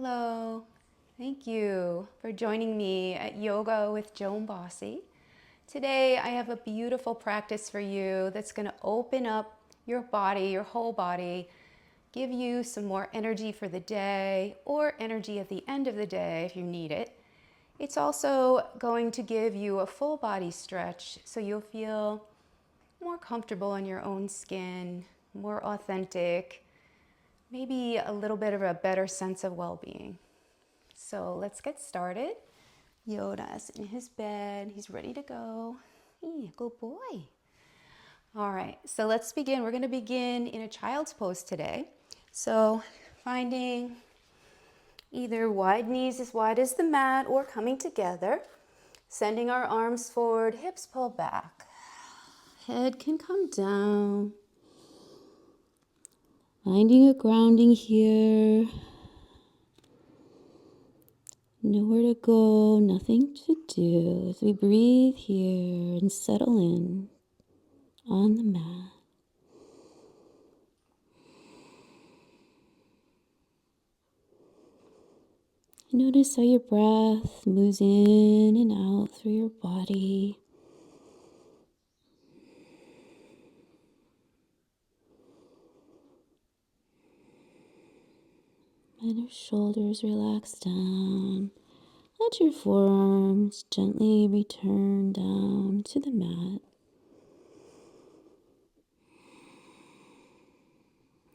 Hello. Thank you for joining me at Yoga with Joan Bossi. Today I have a beautiful practice for you that's going to open up your body, your whole body, give you some more energy for the day or energy at the end of the day if you need it. It's also going to give you a full body stretch so you'll feel more comfortable in your own skin, more authentic, maybe a little bit of a better sense of well-being. So let's get started. Yoda's in his bed. He's ready to go. Good boy. All right, so let's begin. We're going to begin in a child's pose today. So finding either wide knees as wide as the mat or coming together. Sending our arms forward, hips pull back. Head can come down. Finding a grounding here. Nowhere to go, nothing to do as we breathe here and settle in on the mat. Notice how your breath moves in and out through your body. Let your shoulders relax down. Let your forearms gently return down to the mat.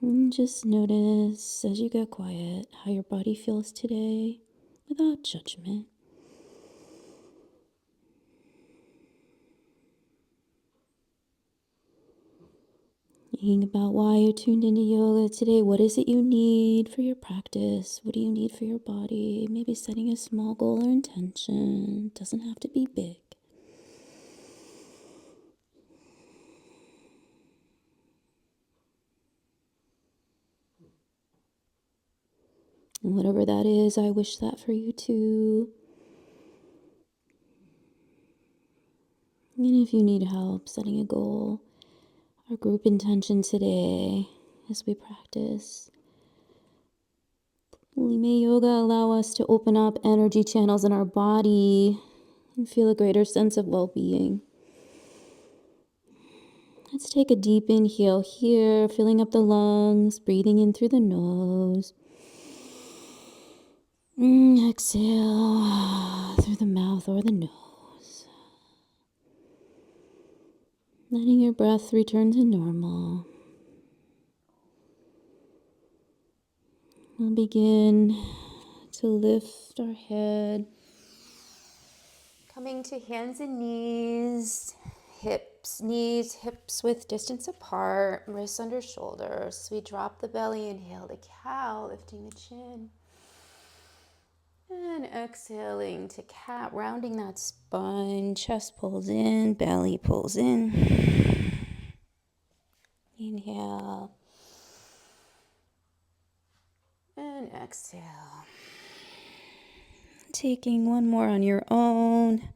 And just notice as you get quiet how your body feels today without judgment. Thinking about why you tuned into yoga today. What is it you need for your practice? What do you need for your body? Maybe setting a small goal or intention. It doesn't have to be big. And whatever that is, I wish that for you too. And if you need help setting a goal, our group intention today as we practice. May yoga allow us to open up energy channels in our body and feel a greater sense of well-being. Let's take a deep inhale here, filling up the lungs, breathing in through the nose. Exhale through the mouth or the nose. Letting your breath return to normal. We'll begin to lift our head. Coming to hands and knees, knees, hips width distance apart, wrists under shoulders. We drop the belly, inhale to cow, lifting the chin. And exhaling to cat, rounding that spine, chest pulls in, belly pulls in. Inhale. And exhale. Taking one more on your own.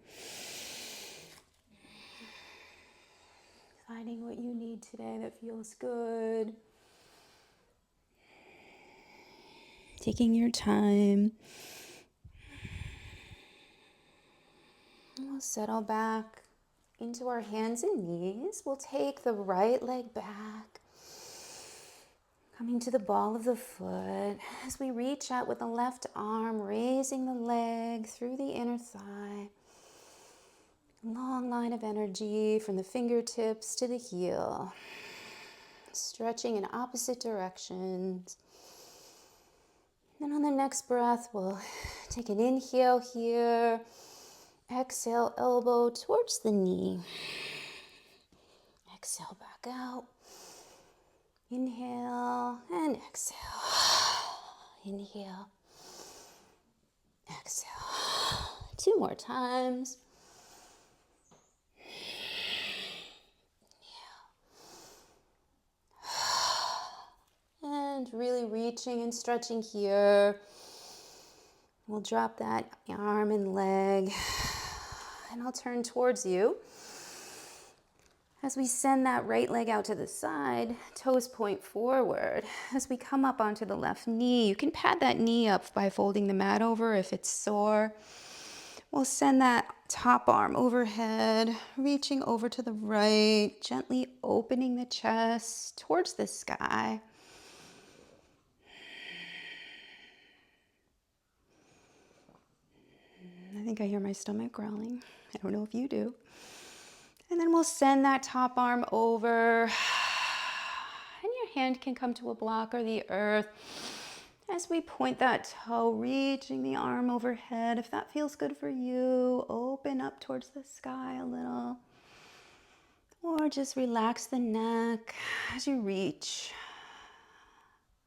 Finding what you need today that feels good. Taking your time. We'll settle back into our hands and knees. We'll take the right leg back. Coming to the ball of the foot as we reach out with the left arm, raising the leg through the inner thigh. Long line of energy from the fingertips to the heel. Stretching in opposite directions. And on the next breath, we'll take an inhale here. Exhale, elbow towards the knee. Exhale, back out. Inhale and exhale. Inhale. Exhale. 2 more times. Inhale. And really reaching and stretching here. We'll drop that arm and leg. And I'll turn towards you. As we send that right leg out to the side, toes point forward. As we come up onto the left knee, you can pad that knee up by folding the mat over if it's sore. We'll send that top arm overhead, reaching over to the right, gently opening the chest towards the sky. I think I hear my stomach growling. I don't know if you do. And then we'll send that top arm over. And your hand can come to a block or the earth. As we point that toe, reaching the arm overhead. If that feels good for you, open up towards the sky a little. Or just relax the neck as you reach.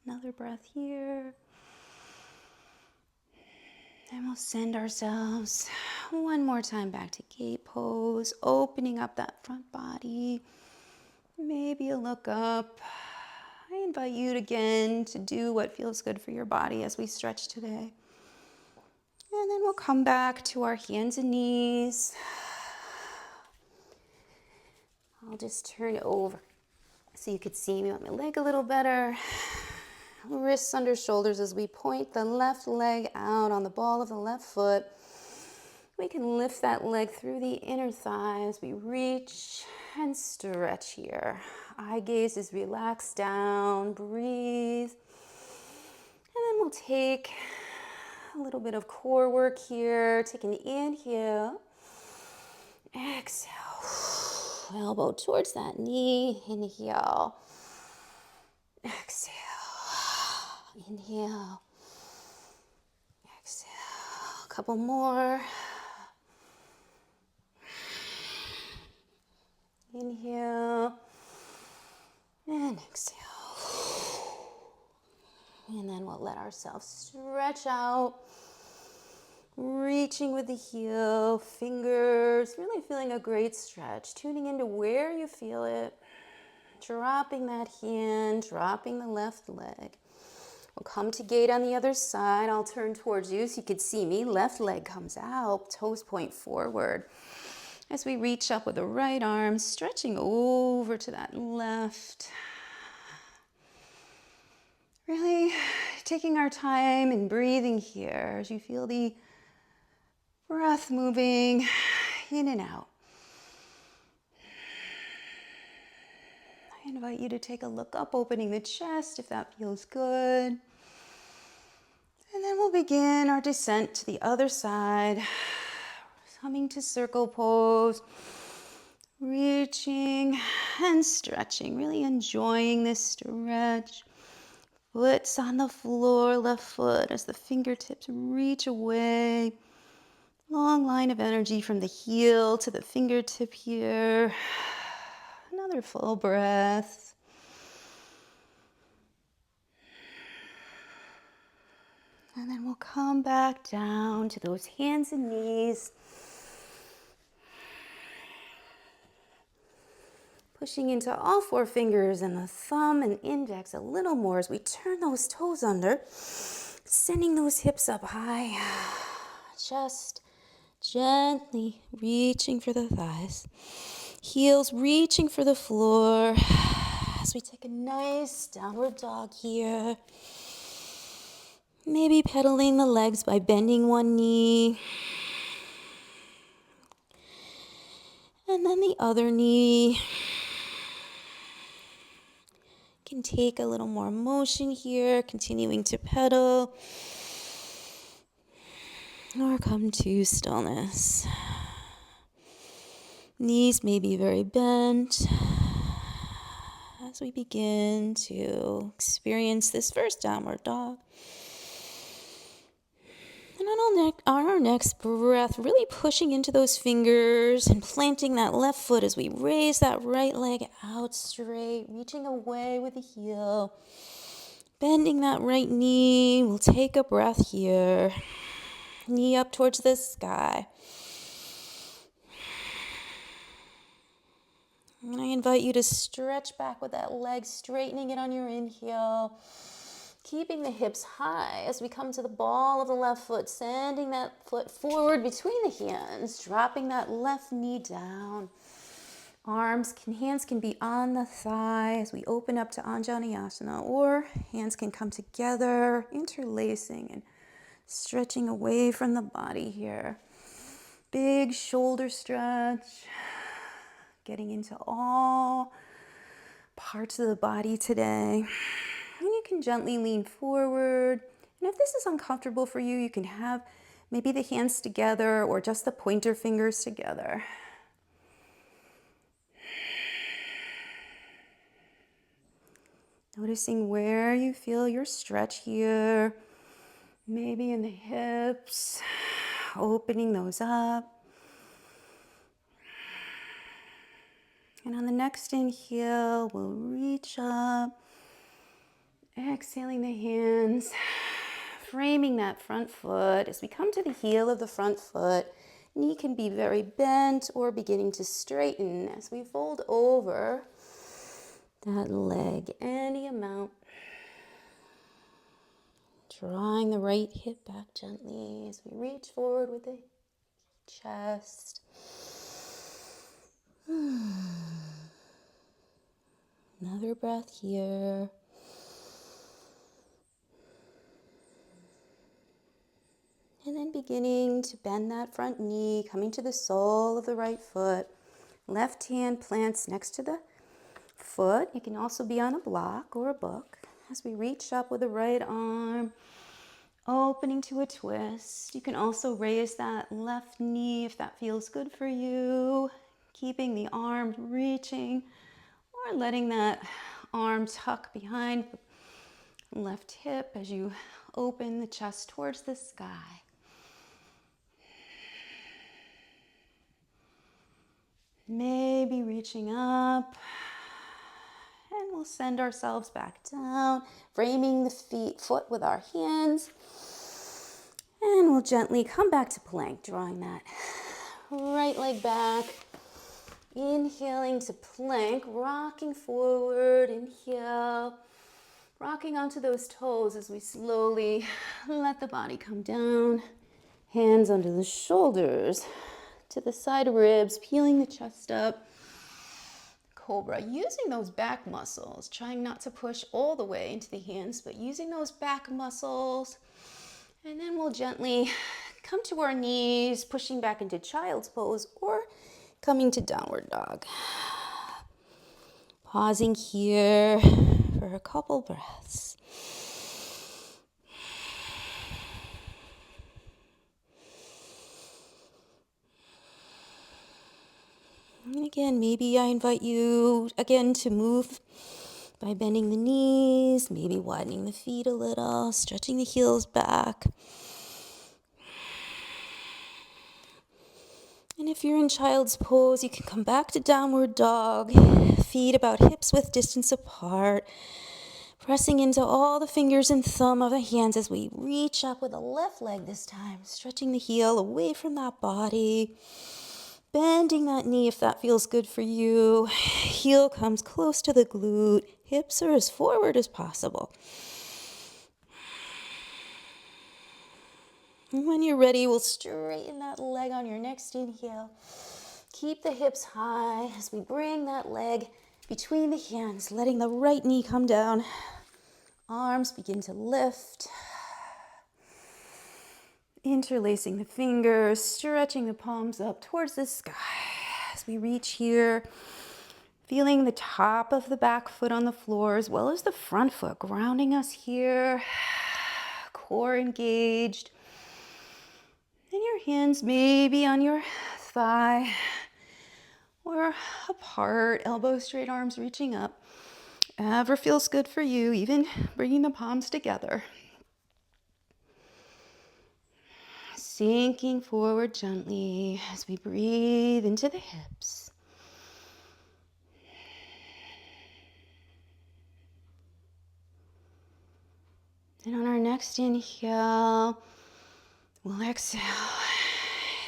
Another breath here. And we'll send ourselves one more time back to gate pose, opening up that front body. Maybe a look up. I invite you again to do what feels good for your body as we stretch today. And then we'll come back to our hands and knees. I'll just turn it over so you could see me on my leg a little better. Wrists under shoulders as we point the left leg out on the ball of the left foot. We can lift that leg through the inner thigh as we reach and stretch here. Eye gaze is relaxed down, breathe. And then we'll take a little bit of core work here. Take an inhale, exhale, elbow towards that knee, inhale, exhale. Inhale, exhale, a couple more. Inhale, and exhale. And then we'll let ourselves stretch out, reaching with the heel, fingers, really feeling a great stretch, tuning into where you feel it, dropping that hand, dropping the left leg. We'll come to gate on the other side. I'll turn towards you so you can see me. Left leg comes out, toes point forward. As we reach up with the right arm, stretching over to that left. Really taking our time and breathing here as you feel the breath moving in and out. I invite you to take a look up, opening the chest if that feels good. And then we'll begin our descent to the other side. Coming to circle pose. Reaching and stretching. Really enjoying this stretch. Foot's on the floor, left foot as the fingertips reach away. Long line of energy from the heel to the fingertip here. Another full breath. And then we'll come back down to those hands and knees. Pushing into all four fingers and the thumb and index a little more as we turn those toes under. Sending those hips up high. Just gently reaching for the thighs. Heels reaching for the floor as we take a nice downward dog here. Maybe pedaling the legs by bending one knee. And then the other knee. Can take a little more motion here, continuing to pedal. Or come to stillness. Knees may be very bent as we begin to experience this first downward dog. And on our next breath, really pushing into those fingers and planting that left foot as we raise that right leg out straight, reaching away with the heel. Bending that right knee. We'll take a breath here. Knee up towards the sky. And I invite you to stretch back with that leg, straightening it on your inhale. Keeping the hips high as we come to the ball of the left foot, sending that foot forward between the hands, dropping that left knee down. Hands can be on the thigh as we open up to Anjaneyasana, or hands can come together, interlacing and stretching away from the body here. Big shoulder stretch, getting into all parts of the body today. And you can gently lean forward. And if this is uncomfortable for you, you can have maybe the hands together or just the pointer fingers together. Noticing where you feel your stretch here. Maybe in the hips, opening those up. And on the next inhale, we'll reach up. Exhaling the hands, framing that front foot. As we come to the heel of the front foot, knee can be very bent or beginning to straighten as we fold over that leg any amount. Drawing the right hip back gently as we reach forward with the chest. Another breath here. And then beginning to bend that front knee, coming to the sole of the right foot. Left hand plants next to the foot. It can also be on a block or a book. As we reach up with the right arm, opening to a twist. You can also raise that left knee if that feels good for you. Keeping the arm reaching, or letting that arm tuck behind the left hip as you open the chest towards the sky. Maybe reaching up, and we'll send ourselves back down, framing the foot with our hands, and we'll gently come back to plank, drawing that right leg back, inhaling to plank, rocking forward, inhale, rocking onto those toes as we slowly let the body come down, hands under the shoulders, to the side ribs, peeling the chest up. Cobra, using those back muscles, trying not to push all the way into the hands, but using those back muscles. And then we'll gently come to our knees, pushing back into child's pose or coming to downward dog. Pausing here for a couple breaths. And again, maybe I invite you again to move by bending the knees, maybe widening the feet a little, stretching the heels back. And if you're in child's pose, you can come back to downward dog, feet about hips width distance apart, pressing into all the fingers and thumb of the hands as we reach up with the left leg this time, stretching the heel away from that body. Bending that knee if that feels good for you. Heel comes close to the glute. Hips are as forward as possible. And when you're ready, we'll straighten that leg on your next inhale. Keep the hips high as we bring that leg between the hands, letting the right knee come down. Arms begin to lift. Interlacing the fingers, stretching the palms up towards the sky as we reach here, feeling the top of the back foot on the floor as well as the front foot, grounding us here, core engaged. And your hands maybe on your thigh or apart, elbows straight, arms reaching up. Whatever feels good for you, even bringing the palms together. Sinking forward gently as we breathe into the hips. And on our next inhale, we'll exhale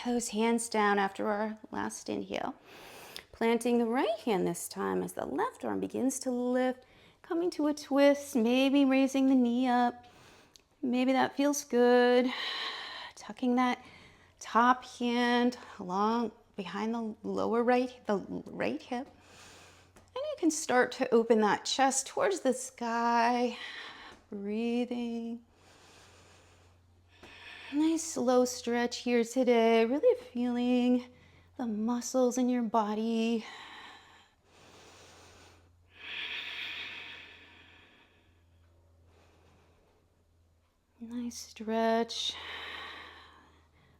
those hands down after our last inhale. Planting the right hand this time as the left arm begins to lift, coming to a twist, maybe raising the knee up. Maybe that feels good. Tucking that top hand along behind the right hip. And you can start to open that chest towards the sky, breathing. Nice slow stretch here today, really feeling the muscles in your body. Nice stretch.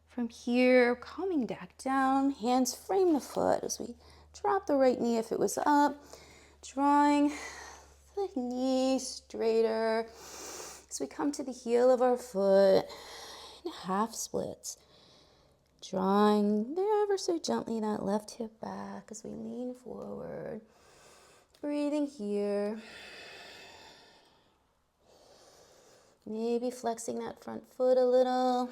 From here, calming back down, hands frame the foot as we drop the right knee if it was up, drawing the knee straighter as we come to the heel of our foot in half splits. Drawing ever so gently that left hip back as we lean forward. Breathing here. Maybe flexing that front foot a little.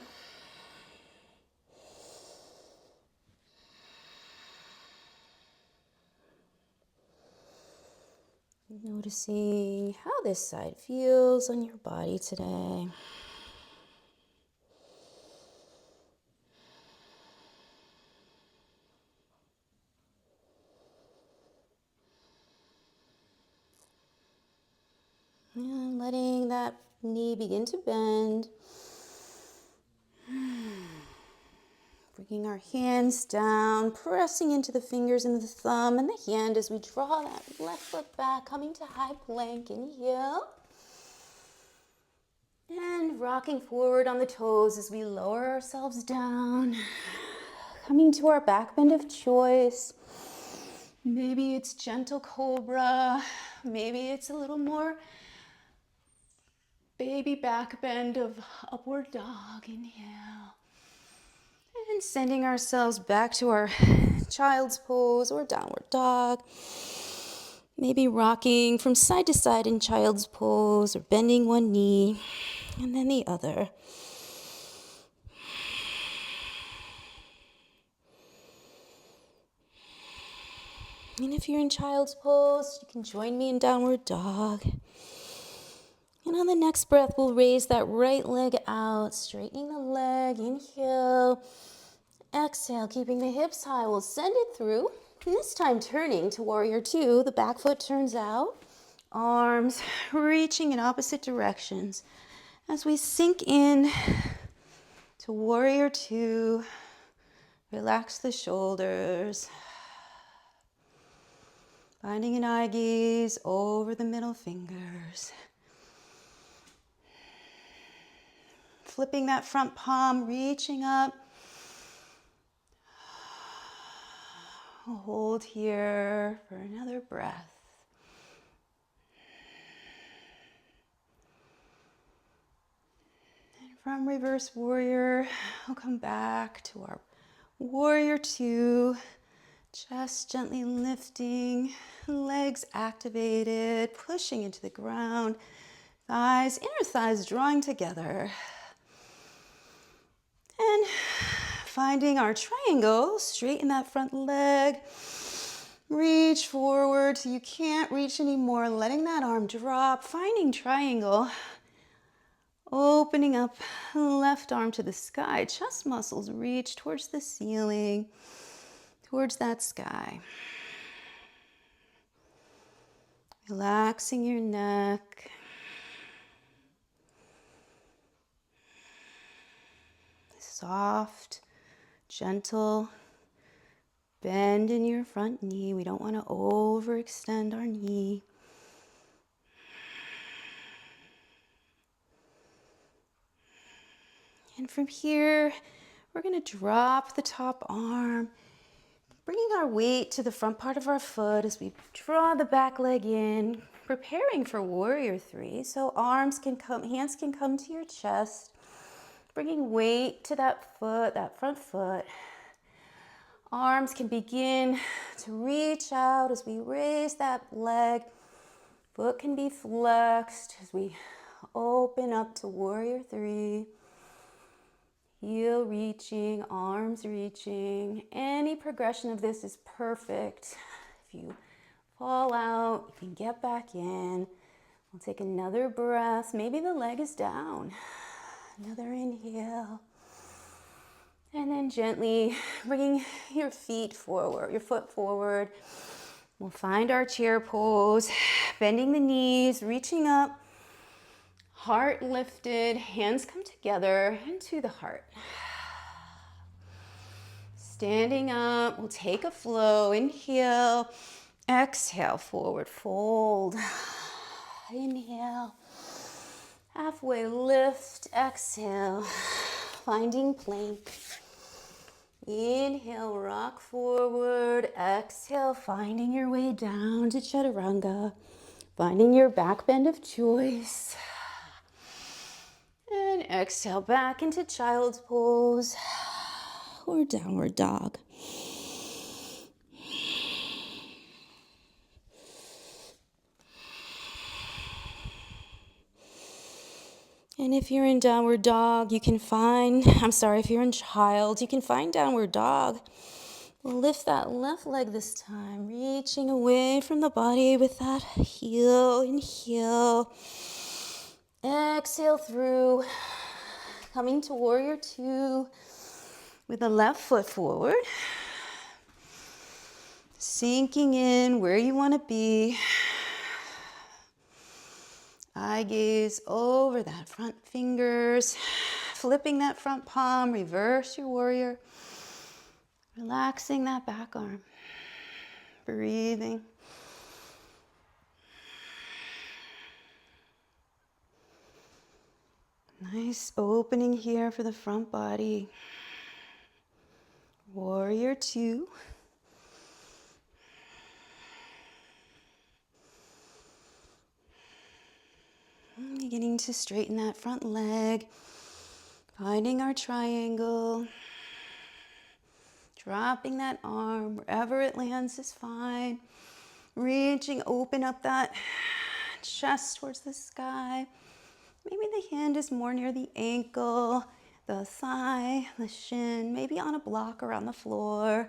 Noticing how this side feels on your body today. And letting that knee begin to bend. Bringing our hands down, pressing into the fingers and the thumb and the hand as we draw that left foot back, coming to high plank. Inhale. And rocking forward on the toes as we lower ourselves down. Coming to our back bend of choice. Maybe it's gentle cobra. Maybe it's a little more baby back bend of upward dog. Inhale. And sending ourselves back to our child's pose or downward dog. Maybe rocking from side to side in child's pose or bending one knee and then the other. And if you're in child's pose, you can join me in downward dog. And on the next breath, we'll raise that right leg out, straightening the leg. Inhale. Exhale, keeping the hips high. We'll send it through. And this time turning to warrior two. The back foot turns out. Arms reaching in opposite directions. As we sink in to warrior two, relax the shoulders. Finding an eye gaze over the middle fingers. Flipping that front palm, reaching up. Hold here for another breath. And from reverse warrior, we'll come back to our warrior two. Chest gently lifting, legs activated, pushing into the ground. Thighs, inner thighs drawing together. And finding our triangle, straighten that front leg. Reach forward till you can't reach anymore, letting that arm drop, finding triangle. Opening up left arm to the sky, chest muscles reach towards the ceiling, towards that sky. Relaxing your neck. Soft, gentle bend in your front knee. We don't want to overextend our knee. And from here, we're going to drop the top arm, bringing our weight to the front part of our foot as we draw the back leg in, preparing for warrior three. So arms can come, hands can come to your chest. Bringing weight to that foot, that front foot. Arms can begin to reach out as we raise that leg. Foot can be flexed as we open up to warrior three. Heel reaching, arms reaching. Any progression of this is perfect. If you fall out, you can get back in. We'll take another breath. Maybe the leg is down. Another inhale. And then gently bringing your feet forward, your foot forward. We'll find our chair pose, bending the knees, reaching up, heart lifted, hands come together into the heart. Standing up, we'll take a flow, inhale, exhale, forward fold. Inhale, halfway lift, exhale, finding plank. Inhale, rock forward, exhale, finding your way down to chaturanga, finding your back bend of choice. And exhale back into child's pose or downward dog. And if you're in downward dog, if you're in child, you can find downward dog. Lift that left leg this time, reaching away from the body with that heel. Inhale. Exhale through, coming to warrior two with the left foot forward. Sinking in where you want to be. Eye gaze over that front fingers, flipping that front palm, reverse your warrior, relaxing that back arm, breathing. Nice opening here for the front body. Warrior two. Beginning to straighten that front leg, finding our triangle, dropping that arm, wherever it lands is fine. Reaching, open up that chest towards the sky. Maybe the hand is more near the ankle, the thigh, the shin, maybe on a block or on the floor,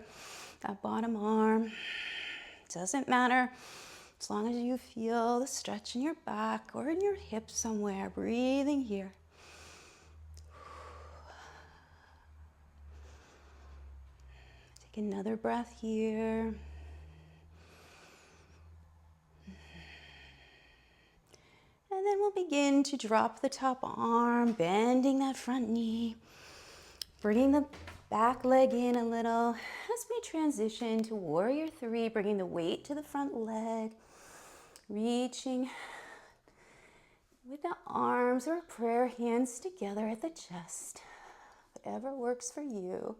that bottom arm. Doesn't matter. As long as you feel the stretch in your back or in your hips somewhere, breathing here. Take another breath here. And then we'll begin to drop the top arm, bending that front knee, bringing the back leg in a little as we transition to warrior three, bringing the weight to the front leg. Reaching with the arms or prayer hands together at the chest. Whatever works for you.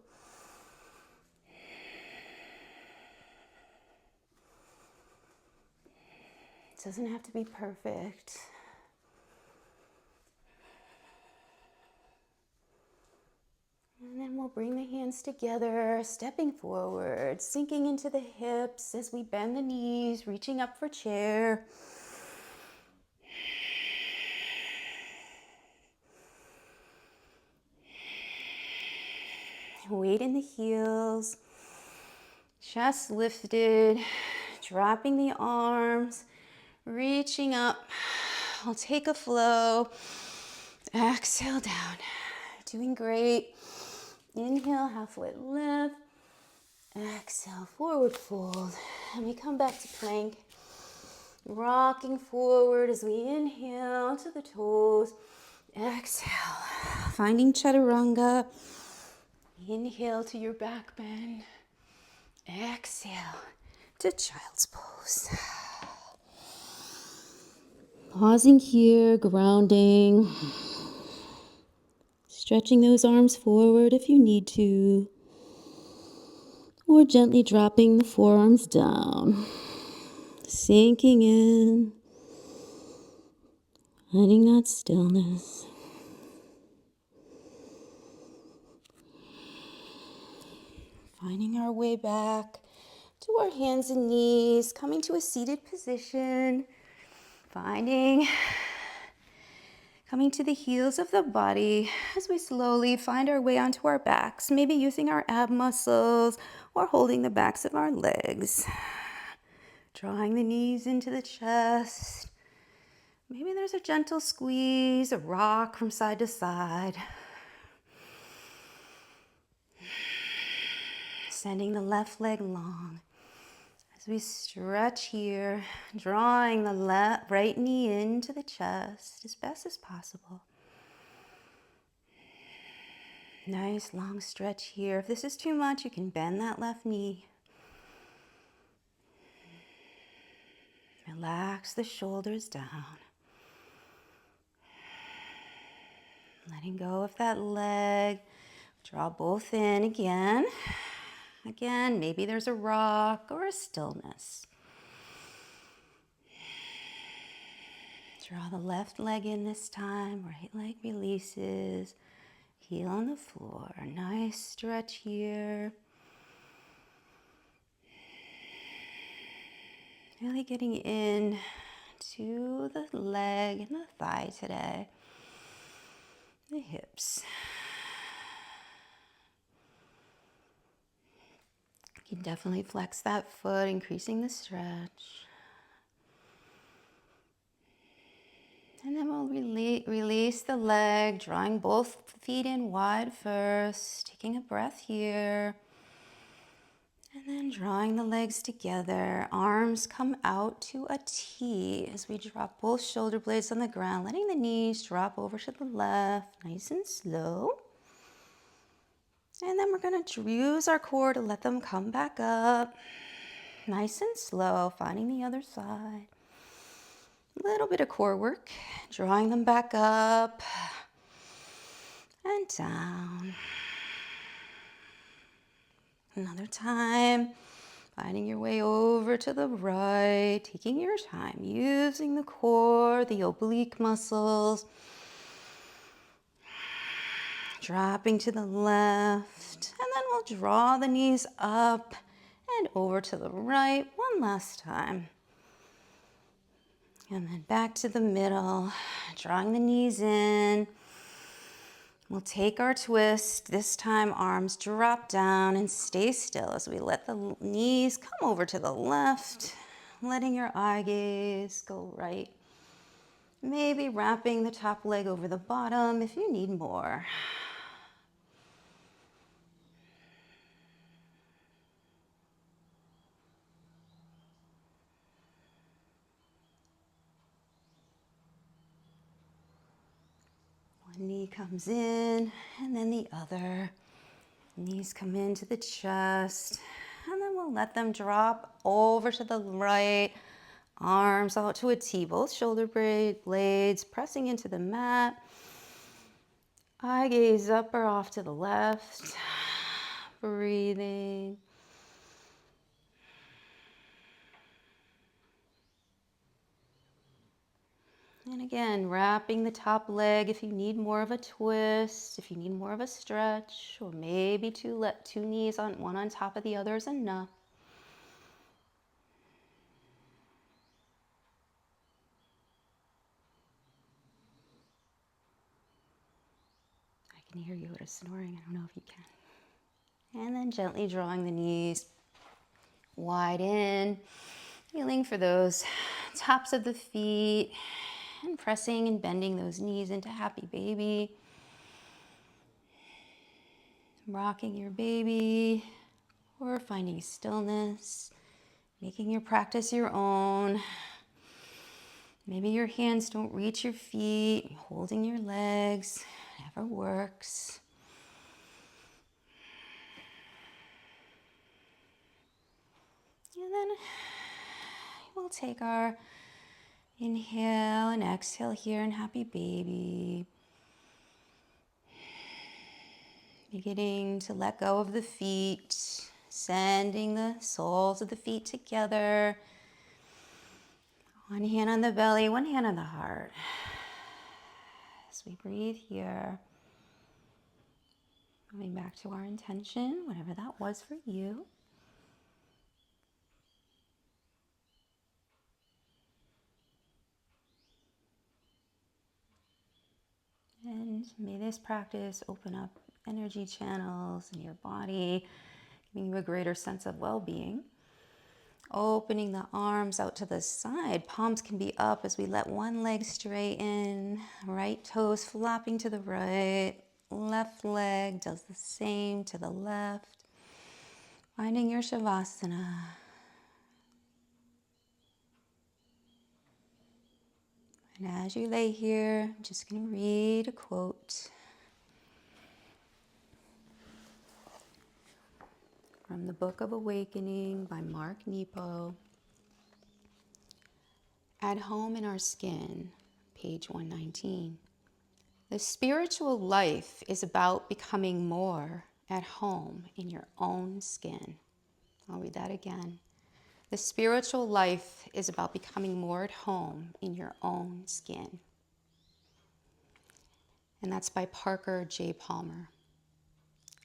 It doesn't have to be perfect. And then we'll bring the hands together, stepping forward, sinking into the hips as we bend the knees, reaching up for chair. Weight in the heels, chest lifted, dropping the arms, reaching up. I'll take a flow. Exhale down. Doing great. Inhale, halfway lift. Exhale, forward fold. And we come back to plank. Rocking forward as we inhale to the toes. Exhale, finding chaturanga. Inhale to your back bend. Exhale to child's pose. Pausing here, grounding. Stretching those arms forward if you need to. Or gently dropping the forearms down. Sinking in. Finding that stillness. Finding our way back to our hands and knees, coming to a seated position, coming to the heels of the body as we slowly find our way onto our backs, maybe using our ab muscles or holding the backs of our legs. Drawing the knees into the chest. Maybe there's a gentle squeeze, a rock from side to side. extending the left leg long. As we stretch here, drawing the right knee into the chest as best as possible. Nice long stretch here. If this is too much, you can bend that left knee. Relax the shoulders down. Letting go of that leg. Draw both in again. Again, maybe there's a rock or a stillness. Draw the left leg in this time. Right leg releases. Heel on the floor. Nice stretch here. Really getting in to the leg and the thigh today. The hips. You can definitely flex that foot, increasing the stretch. And then we'll release the leg, drawing both feet in wide first, taking a breath here. And then drawing the legs together, arms come out to a T as we drop both shoulder blades on the ground, letting the knees drop over to the left, nice and slow. And then we're going to use our core to let them come back up, nice and slow, finding the other side. A little bit of core work, drawing them back up and down. Another time, finding your way over to the right, taking your time, using the core, the oblique muscles. Dropping to the left, and then we'll draw the knees up and over to the right one last time. And then back to the middle, drawing the knees in. We'll take our twist. This time, arms drop down and stay still as we let the knees come over to the left, letting your eye gaze go right. Maybe wrapping the top leg over the bottom if you need more. One knee comes in, and then the other. Knees come into the chest, and then we'll let them drop over to the right. Arms out to a T, both shoulder blades pressing into the mat. Eye gaze up or off to the left. Breathing. And again, wrapping the top leg if you need more of a twist, if you need more of a stretch, or maybe two knees on one on top of the other is enough. I can hear Yoda snoring. I don't know if you can. And then gently drawing the knees wide in, feeling for those tops of the feet. And pressing and bending those knees into happy baby. Rocking your baby or finding stillness. Making your practice your own. Maybe your hands don't reach your feet. Holding your legs. Whatever works. And then we'll take our inhale and exhale here in happy baby. Beginning to let go of the feet, sending the soles of the feet together. One hand on the belly, one hand on the heart. As we breathe here, going back to our intention, whatever that was for you. And may this practice open up energy channels in your body, giving you a greater sense of well-being. Opening the arms out to the side. Palms can be up as we let one leg straighten. Right toes flopping to the right. Left leg does the same to the left. Finding your Shavasana. And as you lay here, I'm just going to read a quote from the Book of Awakening by Mark Nepo. At home in our skin, page 119. The spiritual life is about becoming more at home in your own skin. I'll read that again. The spiritual life is about becoming more at home in your own skin. And that's by Parker J. Palmer.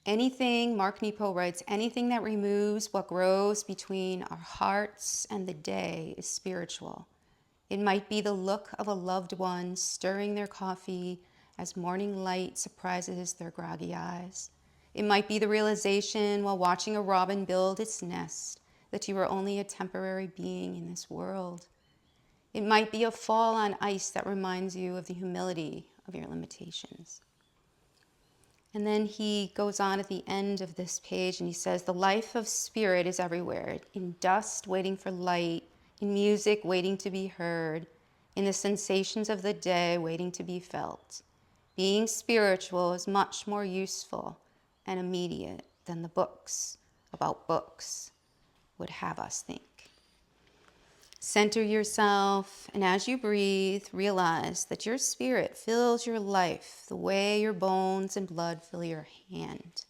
Anything, Mark Nepo writes, anything that removes what grows between our hearts and the day is spiritual. It might be the look of a loved one stirring their coffee as morning light surprises their groggy eyes. It might be the realization while watching a robin build its nest that you are only a temporary being in this world. It might be a fall on ice that reminds you of the humility of your limitations. And then he goes on at the end of this page and he says, the life of spirit is everywhere, in dust waiting for light, in music waiting to be heard, in the sensations of the day waiting to be felt. Being spiritual is much more useful and immediate than the books about books would have us think. Center yourself, and as you breathe, realize that your spirit fills your life the way your bones and blood fill your hand.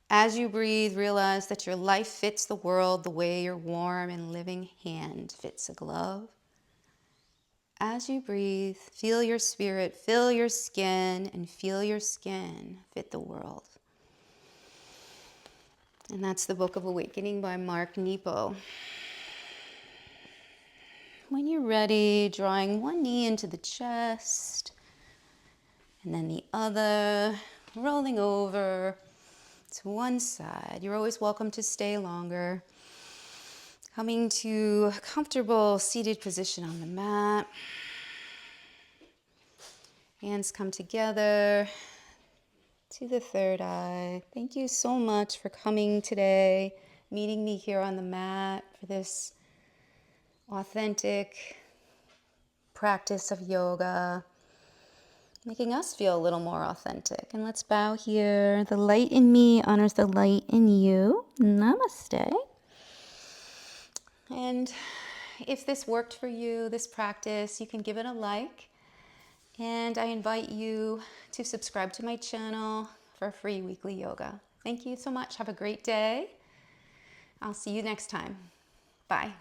As you breathe, realize that your life fits the world the way your warm and living hand fits a glove. As you breathe, feel your spirit fill your skin and feel your skin fit the world. And that's the Book of Awakening by Mark Nepo. When you're ready, drawing one knee into the chest and then the other, rolling over to one side. You're always welcome to stay longer. Coming to a comfortable seated position on the mat. Hands come together to the third eye. Thank you so much for coming today, meeting me here on the mat for this authentic practice of yoga, making us feel a little more authentic. And let's bow here. The light in me honors the light in you. Namaste. And if this worked for you, this practice, you can give it a like. And I invite you to subscribe to my channel for free weekly yoga. Thank you so much. Have a great day. I'll see you next time. Bye.